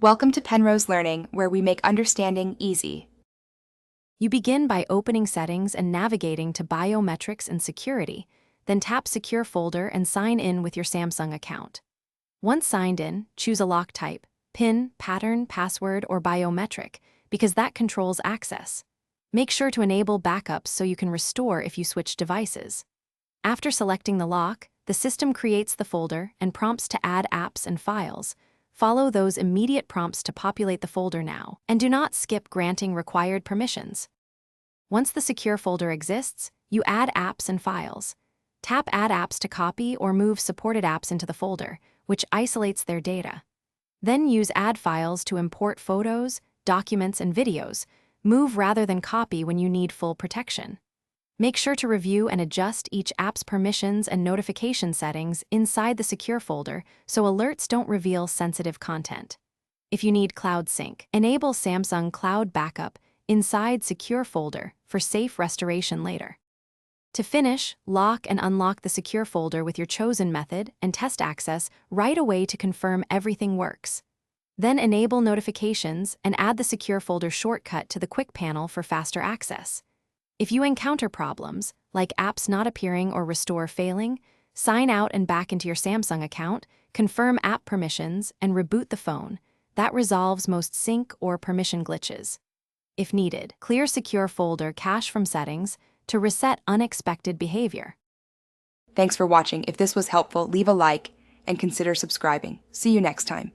Welcome to Penrose Learning, where we make understanding easy. You begin by opening Settings and navigating to Biometrics and Security, then tap Secure Folder and sign in with your Samsung account. Once signed in, choose a lock type, PIN, pattern, password, or biometric, because that controls access. Make sure to enable backups so you can restore if you switch devices. After selecting the lock, the system creates the folder and prompts to add apps and files. Follow those immediate prompts to populate the folder now, and do not skip granting required permissions. Once the secure folder exists, you add apps and files. Tap Add Apps to copy or move supported apps into the folder, which isolates their data. Then use Add Files to import photos, documents, and videos. Move rather than copy when you need full protection. Make sure to review and adjust each app's permissions and notification settings inside the secure folder so alerts don't reveal sensitive content. If you need Cloud Sync, enable Samsung Cloud Backup inside Secure Folder for safe restoration later. To finish, lock and unlock the secure folder with your chosen method and test access right away to confirm everything works. Then enable notifications and add the secure folder shortcut to the quick panel for faster access. If you encounter problems, like apps not appearing or restore failing, sign out and back into your Samsung account, confirm app permissions, and reboot the phone. That resolves most sync or permission glitches. If needed, clear secure folder cache from settings to reset unexpected behavior. Thanks for watching. If this was helpful, leave a like and consider subscribing. See you next time.